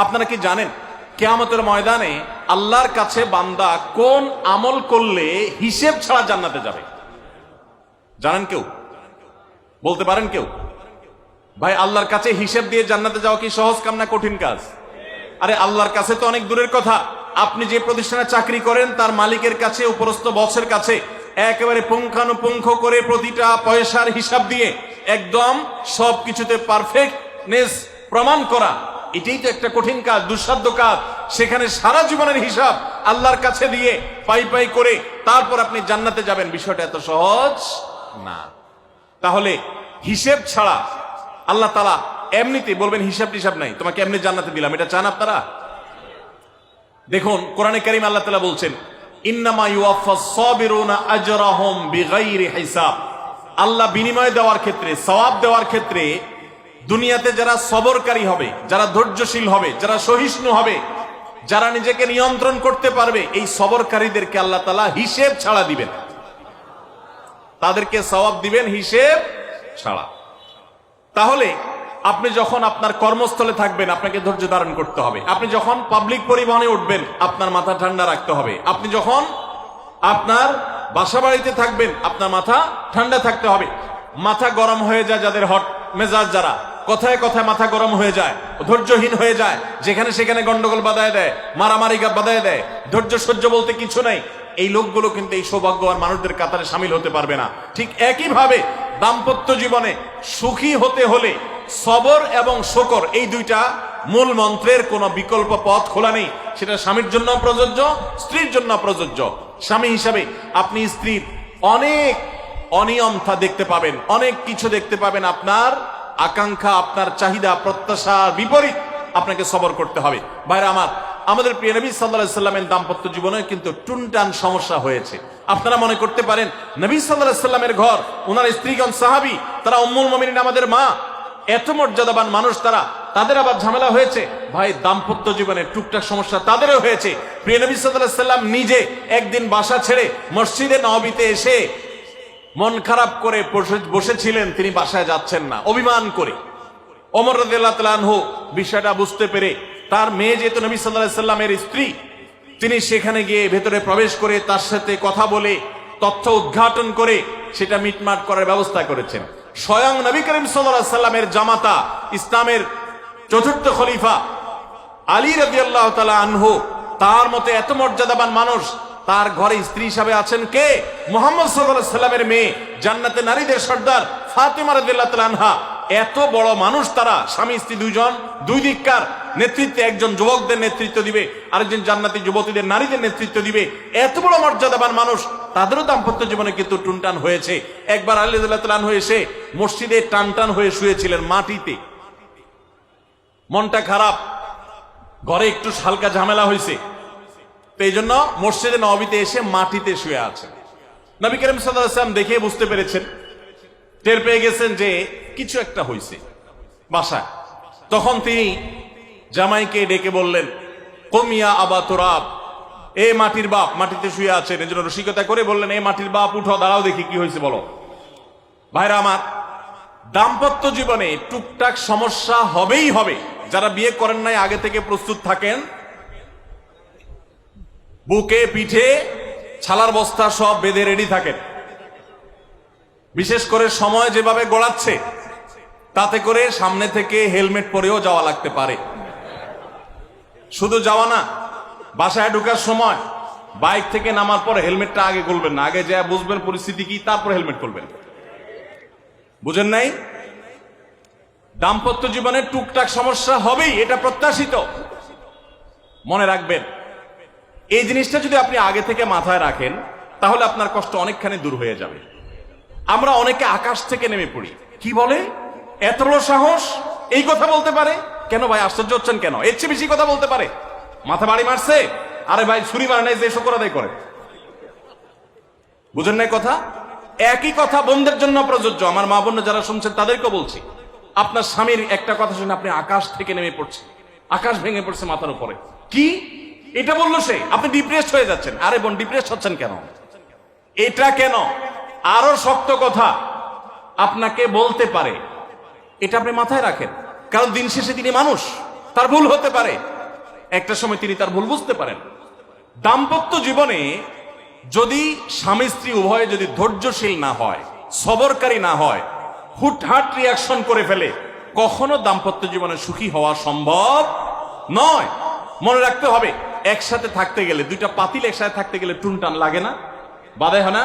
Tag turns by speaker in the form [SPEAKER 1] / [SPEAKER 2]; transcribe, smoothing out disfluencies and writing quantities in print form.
[SPEAKER 1] আপনারা কি জানেন কিয়ামতের ময়দানে আল্লাহর কাছে বান্দা কোন আমল করলে হিসেব ছাড়া জান্নাতে যাবে? জানেন কেউ? বলতে পারেন কেউ? ভাই, আল্লাহর কাছে হিসেব দিয়ে জান্নাতে যাওয়া কি সহজ কাম না কঠিন কাজ? আরে আল্লাহর কাছে তো অনেক দূরের কথা। আপনি যে প্রতিষ্ঠানে চাকরি করেন তার মালিকের কাছে, উপরস্থ বসের কাছে একেবারে পুঙ্খানুপুঙ্খ করে প্রতিটা পয়সার হিসাব দিয়ে একদম সবকিছুতে পারফেক্টনেস প্রমাণ করা, এটাই তো একটা কঠিন কাজ, দুঃসাধ্য কাজ। সেখানে সারা জীবনের হিসাব আল্লাহর কাছে দিয়ে পাই পাই করে তারপর আপনি জান্নাতে যাবেন, বিষয়টা এত সহজ না। তাহলে হিসেব ছাড়া আল্লাহ তাআলা এমনিতে বলবেন হিসাব টিসাব নাই, তোমাকে এমনি জান্নাতে দিলাম, এটা চান আপনারা? দেখুন কোরআনে কারীম আল্লাহ তাআলা বলছেন, ইন্নামা ইউওয়াফাস সাবিরুনা আজরাহুম বিগাইরি হিসাব। আল্লাহ বিনিময় দেওয়ার ক্ষেত্রে, সওয়াব দেওয়ার ক্ষেত্রে দুনিয়াতে যারা সবরকারী হবে, যারা ধৈর্যশীল হবে, যারা সহিষ্ণু হবে, যারা নিজেকে নিয়ন্ত্রণ করতে পারবে, এই সবরকারীদেরকে আল্লাহ তাআলা হিসেব ছাড়া দিবেন, তাদেরকে সওয়াব দিবেন হিসেব ছাড়া। তাহলে আপনি যখন আপনার কর্মস্থলে থাকবেন আপনাকে ধৈর্য ধারণ করতে হবে। আপনি যখন পাবলিক পরিবহনে উঠবেন আপনার মাথা ঠান্ডা রাখতে হবে। আপনি যখন আপনার বাসা বাড়িতে থাকবেন আপনার মাথা ঠান্ডা থাকতে হবে। মাথা গরম হয়ে যায় যাদের, হট মেজাজ যারা, কথায় কথায় মাথা গরম হয়ে যায়, ধৈর্যহীন হয়ে যায়, যেখানে সেখানে গন্ডগোল বাধায় দেয়, মারামারি বাধায় দেয়, ধৈর্য সহ্য বলতে কিছু নাই, এই লোকগুলো কিন্তু এই সৌভাগ্যবান মানুষদের কাতারে সামিল হতে পারবে না। ঠিক একইভাবে দাম্পত্য জীবনে সুখী হতে হলে সবর এবং শকর, এই দুইটা মূল মন্ত্রের কোনো বিকল্প পথ খোলা নেই। সেটা স্বামীর জন্য প্রযোজ্য, স্ত্রীর জন্য প্রযোজ্য। স্বামী হিসাবে আপনি স্ত্রীর অনেক অনিয়মতা দেখতে পাবেন, অনেক কিছু দেখতে পাবেন, আপনার আকাঙ্ক্ষা, আপনার চাহিদা, প্রত্যাশার বিপরীত আপনাকে সবর করতে হবে। ভাইরা আমার, আমাদের প্রিয় নবী সাল্লাল্লাহু আলাইহি সাল্লামের দাম্পত্য জীবনে কিন্তু টুনটান সমস্যা হয়েছে। আপনারা মনে করতে পারেন নবী সাল্লাল্লাহু আলাইহি সাল্লামের ঘর, ওনার স্ত্রীগণ সাহাবী, তারা উম্মুল মুমিনিন আমাদের মা, এত মর্যাদাবান মানুষ তারা, তাদের আবার ঝামেলা হয়েছে। ভাই, দাম্পত্য জীবনে টুকটাক সমস্যা তাদেরও হয়েছে। প্রিয় নবী সাল্লাল্লাহু আলাইহি সাল্লাম নিজে একদিন বাসা ছেড়ে মসজিদে নববীতে এসে মন খারাপ করে বসেছিলেন, তিনি বাসায় যাচ্ছেন না, অভিমান করে। ওমর রাদিয়াল্লাহু তাআলা আনহু বিষয়টা বুঝতে পেরে, তার মেয়ে যেহেতু নবী সাল্লাল্লাহু আলাইহি সাল্লামের স্ত্রী, তিনি সেখানে গিয়ে ভেতরে প্রবেশ করে তার সাথে কথা বলে তথ্য উদ্ঘাটন করে সেটা মিটমাট করার ব্যবস্থা করেছেন। স্বয়ং নবী করিম সাল্লাল্লাহু আলাইহি সাল্লামের জামাতা, ইসলামের চতুর্থ খলিফা আলী রাদিয়াল্লাহু তাআলা আনহু, তার মতে এত মর্যাদাবান মানুষ, তার ঘরে স্ত্রী হিসাবে আছেন কে? মুহাম্মদ সাল্লাল্লাহু আলাইহি সাল্লামের মেয়ে, জান্নাতে নারীদের সর্দার ফাতিমা রাদিয়াল্লাহু তাআলা আনহা। এত বড় মানুষ তারা, স্বামী স্ত্রী দুইজন, দুই দিককার নেতৃত্বে, একজন যুবকদের নেতৃত্ব দিবে, আরেকজন জান্নাতি যুবতীদের, নারীদের নেতৃত্ব দিবে। এত বড় মর্যাদাবান মানুষ, তাদেরও দাম্পত্য জীবনে কিন্তু টুনটান হয়েছে। একবার আলী রাদিয়াল্লাহু তাআলা আনহু এসে মসজিদে টানটান হয়ে শুয়েছিলেন মাটিতে, মনটা খারাপ, ঘরে একটু হালকা ঝামেলা হয়েছে, তো এই জন্য মসজিদে নববীতে এসে মাটিতে শুয়ে আছেন। নবী করিম সাল্লাল্লাহু আলাইহি ওয়াসাল্লাম দেখে বুঝতে পেরেছেন, টের পেয়ে গেছেন যে কিছু একটা হয়েছে বাসায়। তখন তিনি জামাইকে ডেকে বললেন, কুম ইয়া আবা তুরাব, এ মাটির বাপ, মাটিতে শুয়ে আছেন, এজন্য রসিকতা করে বললেন, এ মাটির বাপ উঠো, দাঁড়াও দেখি কি হয়েছে বলো। ভাইরা আমার, দাম্পত্য জীবনে টুকটাক সমস্যা হবেই হবে। যারা বিয়ে করেন নাই আগে থেকে প্রস্তুত থাকেন, বুকে পিঠে ছালার বস্তা সব বেঁধে রেডি থাকেন। বিশেষ করে সময় যেভাবে গড়াচ্ছে, তাতে করে সামনে থেকে হেলমেট পরেও যাওয়া লাগতে পারে। শুধু যাওয়া না, বাসায় ঢোকার সময় বাইক থেকে নামার পর হেলমেটটা আগে খুলবেন না, আগে যা বুঝবেন পরিস্থিতি কি, তারপর হেলমেট খুলবেন। বুঝেন নাই? দাম্পত্য জীবনে টুকটাক সমস্যা হবেই, এটা প্রত্যাশিত। মনে রাখবেন, এই জিনিসটা যদি আপনি আগে থেকে মাথায় রাখেন তাহলে আপনার কষ্ট অনেকখানি দূর হয়ে যাবে। আমরা অনেকে আকাশ থেকে নেমে পড়ি, কি বলে, এত বড় সাহস, এই কথা বলতে পারে কেন? ভাই আশ্চর্য হচ্ছেন কেন? এর চেয়ে বেশি কথা বলতে পারে, মাথা বাড়ি মারছে, আরে ভাই ছুরি মারে নাই যে শুকর আদায় করে। বুঝেন নাই কথা? একই কথা বোনদের জন্য প্রযোজ্য। আমার মা বোন যারা শুনছেন তাদেরকে বলছি, আপনার স্বামীর একটা কথা শুনে আপনি আকাশ থেকে নেমে পড়ছেন, আকাশ ভেঙে পড়ছে মাথার উপরে, কি এটা বললো সে, আপনি ডিপ্রেসড হয়ে যাচ্ছেন। আরে বোন, ডিপ্রেসড হচ্ছেন কেন? এটা কেন? আরো শক্ত কথা আপনাকে বলতে পারে, এটা আপনি মাথায় রাখেন, কারণ দিন শেষে তিনি মানুষ, তার ভুল হতে পারে, একটা সময় তিনি তার ভুল বুঝতে পারেন। দাম্পত্য জীবনে যদি স্বামী স্ত্রী উভয়ে যদি ধৈর্যশীল না হয়, সবরকারী না হয়, হুটহাট রিয়াকশন করে ফেলে, কখনো দাম্পত্য জীবনে সুখী হওয়া সম্ভব নয়। মনে রাখতে হবে, একসাথে থাকতে গেলে, দুইটা পাতিল একসাথে থাকতে গেলে টুনটান লাগে না, বাধে হয় না?